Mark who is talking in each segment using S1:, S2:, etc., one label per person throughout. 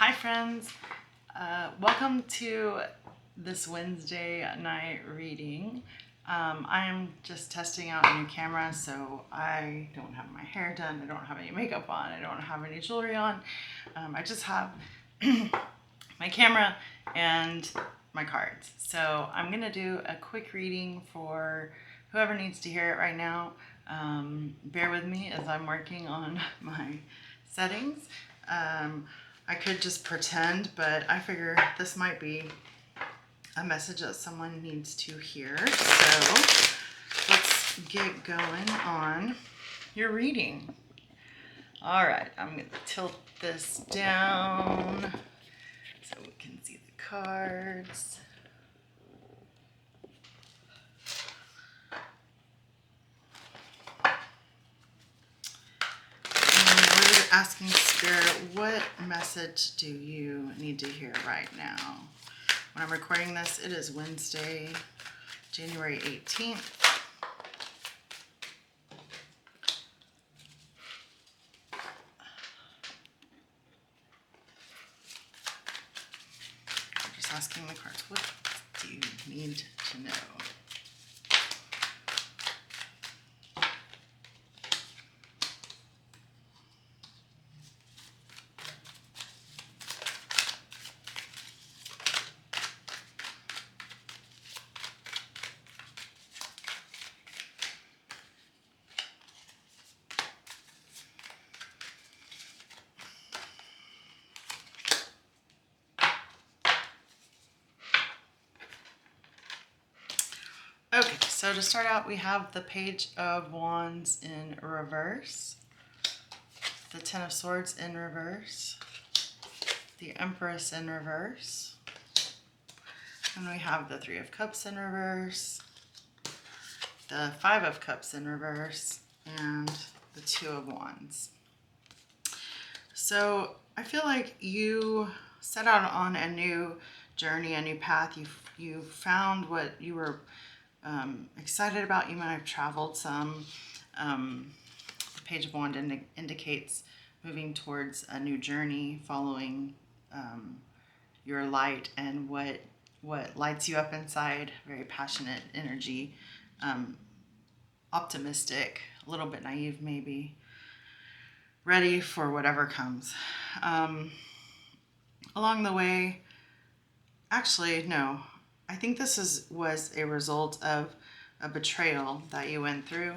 S1: Hi friends, welcome to this Wednesday night reading. I'm just testing out a new camera, so I don't have my hair done, I don't have any makeup on, I don't have any jewelry on. I just have my camera and my cards. So I'm gonna do a quick reading for whoever needs to hear it right now. Bear with me as I'm working on my settings. I could just pretend, but I figure this might be a message that someone needs to hear. So let's get going on your reading. All right, I'm going to tilt this down so we can see the cards. Asking Spirit, what message do you need to hear right now? When I'm recording this, it is Wednesday, January 18th. I'm just asking the cards, what do you need to know? Okay, so to start out, we have the Page of Wands in reverse, the Ten of Swords in reverse, the Empress in reverse, and we have the Three of Cups in reverse, the Five of Cups in reverse, and the Two of Wands. So I feel like you set out on a new journey, a new path. You found what you were excited about. You might have traveled some. The Page of Wands indicates moving towards a new journey, following your light and what lights you up inside. Very passionate energy, optimistic, a little bit naive maybe, ready for whatever comes. Along the way, actually, no. I think this was a result of a betrayal that you went through.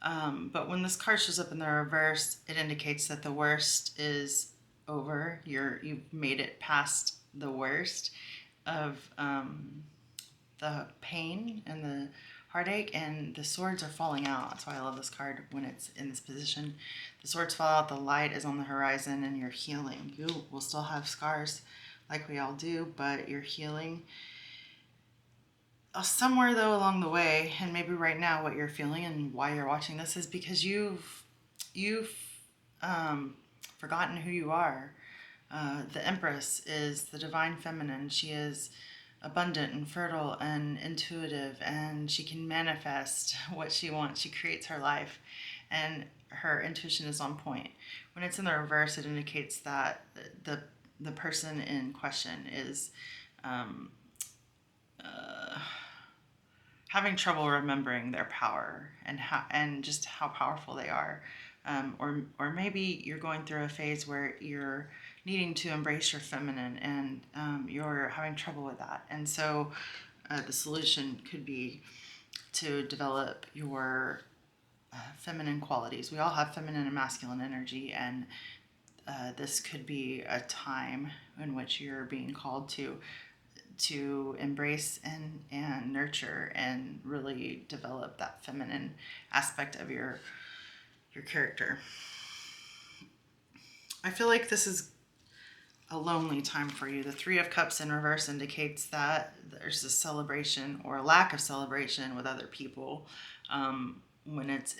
S1: But when this card shows up in the reverse, it indicates that the worst is over. You've made it past the worst of the pain and the heartache, and the swords are falling out. That's why I love this card when it's in this position. The swords fall out, the light is on the horizon, and you're healing. You will still have scars like we all do, but you're healing. Somewhere though along the way, and maybe right now what you're feeling and why you're watching this is because you've forgotten who you are. The Empress is the divine feminine. She is abundant and fertile and intuitive, and she can manifest what she wants. She creates her life, and her intuition is on point. When it's in the reverse, it indicates that the person in question is having trouble remembering their power and just how powerful they are. Or maybe you're going through a phase where you're needing to embrace your feminine, and you're having trouble with that. And so the solution could be to develop your feminine qualities. We all have feminine and masculine energy, and this could be a time in which you're being called to embrace and nurture and really develop that feminine aspect of your character. I feel like this is a lonely time for you. The Three of Cups in reverse indicates that there's a celebration or a lack of celebration with other people. When it's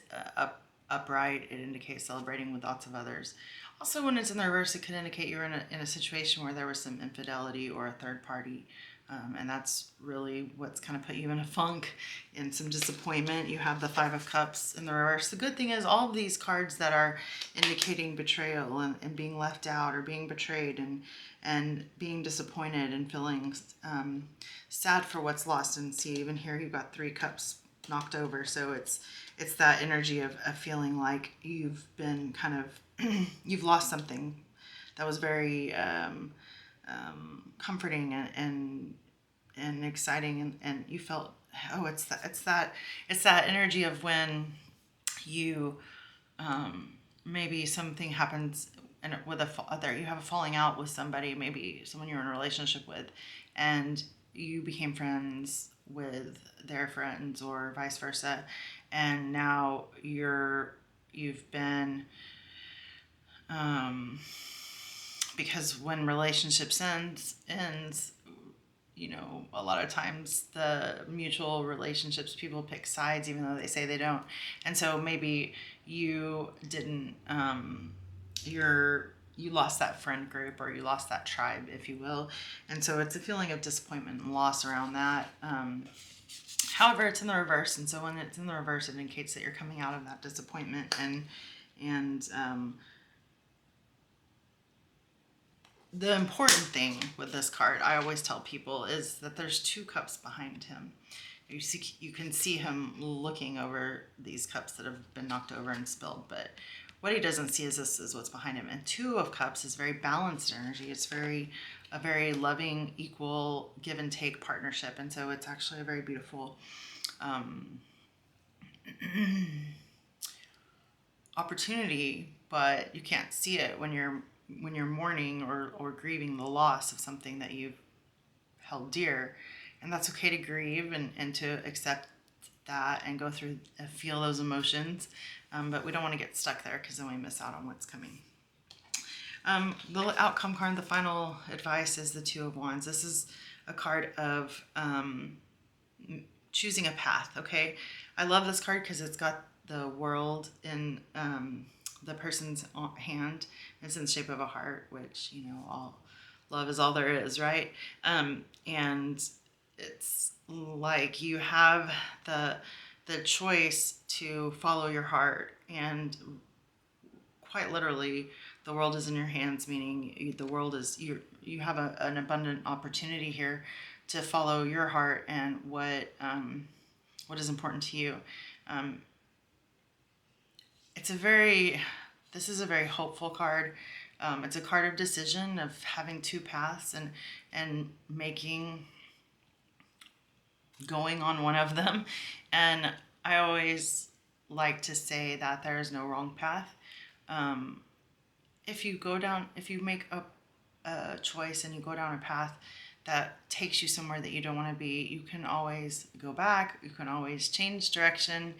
S1: upright, it indicates celebrating with lots of others. Also, when it's in the reverse, it could indicate you're in a situation where there was some infidelity or a third party And that's really what's kind of put you in a funk and some disappointment. You have the Five of Cups in the reverse. The good thing is all of these cards that are indicating betrayal and being left out or being betrayed and being disappointed and feeling sad for what's lost. And see, even here you've got 3 cups knocked over. So it's that energy of feeling like you've been kind of, you've lost something that was very comforting and exciting, and you felt, oh, it's that energy of when you maybe something happens and with you have a falling out with somebody, maybe someone you're in a relationship with, and you became friends with their friends or vice versa, and now you've been because when relationships ends, you know, a lot of times the mutual relationships, people pick sides even though they say they don't. And so maybe you didn't, you lost that friend group, or you lost that tribe, if you will. And so it's a feeling of disappointment and loss around that. However, it's in the reverse. And so when it's in the reverse, it indicates that you're coming out of that disappointment and the important thing with this card, I always tell people, is that there's 2 cups behind him. You can see him looking over these cups that have been knocked over and spilled, but what he doesn't see is this is what's behind him. And 2 of Cups is very balanced energy. It's a very loving, equal, give and take partnership. And so it's actually a very beautiful opportunity, but you can't see it when you're mourning or grieving the loss of something that you've held dear. And that's okay to grieve and to accept that and go through and feel those emotions. But we don't want to get stuck there, because then we miss out on what's coming. The outcome card, the final advice, is the 2 of Wands. This is a card of choosing a path, okay? I love this card because it's got the world in the person's hand. It's in the shape of a heart, which, you know, all love is all there is, right? And it's like you have the choice to follow your heart, and quite literally the world is in your hands, meaning the world is you have an abundant opportunity here to follow your heart and what is important to you. This is a very hopeful card. It's a card of decision, of having 2 paths and going on one of them. And I always like to say that there is no wrong path. If you make a choice and you go down a path that takes you somewhere that you don't want to be, you can always go back. You can always change direction.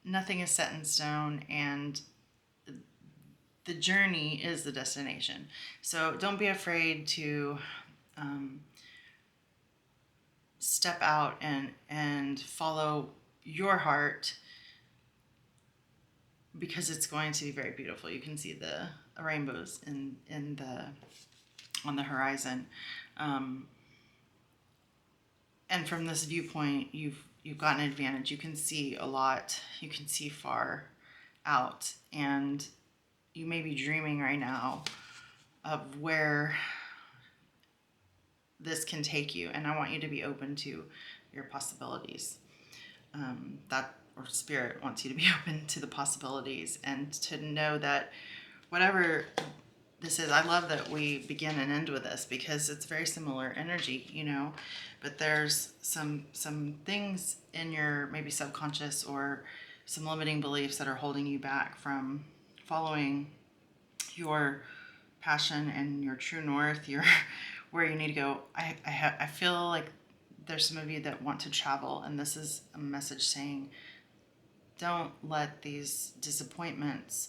S1: Nothing is set in stone, and the journey is the destination. So don't be afraid to step out and follow your heart, because it's going to be very beautiful. You can see the rainbows on the horizon, and from this viewpoint, you've got an advantage. You can see a lot. You can see far out, and you may be dreaming right now of where this can take you, and I want you to be open to your possibilities. Or spirit wants you to be open to the possibilities, and to know that whatever this is, I love that we begin and end with this, because it's very similar energy, you know, but there's some things in your maybe subconscious or some limiting beliefs that are holding you back from following your passion and your true north, where you need to go. I feel like there's some of you that want to travel, and this is a message saying, don't let these disappointments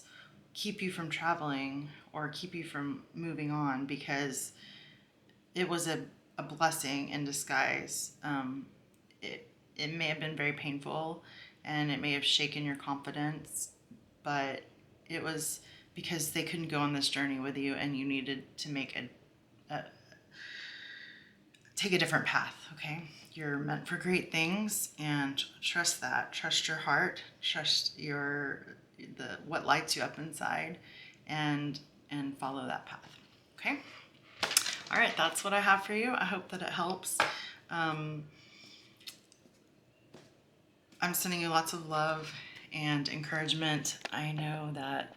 S1: keep you from traveling or keep you from moving on, because it was a blessing in disguise. It may have been very painful, and it may have shaken your confidence, but it was because they couldn't go on this journey with you, and you needed to make
S2: take a different path, okay? You're meant for great things, and trust that. Trust your heart, trust what lights you up inside, and follow that path, okay? All right, that's what I have for you. I hope that it helps. I'm sending you lots of love and encouragement. I know that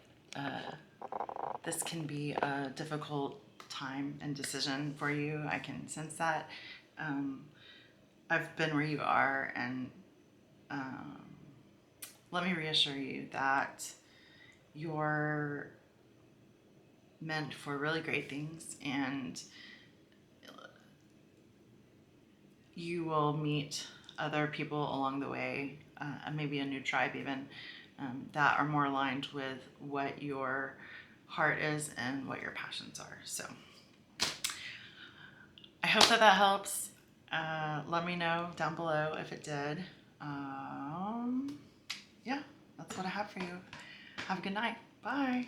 S2: this can be a difficult time and decision for you. I can sense that. I've been where you are, and let me reassure you that you're meant for really great things, and you will meet other people along the way, maybe a new tribe even, that are more aligned with what your heart is and what your passions are. So I hope that helps. Let me know down below if it did. Yeah, that's what I have for you. Have a good night. Bye.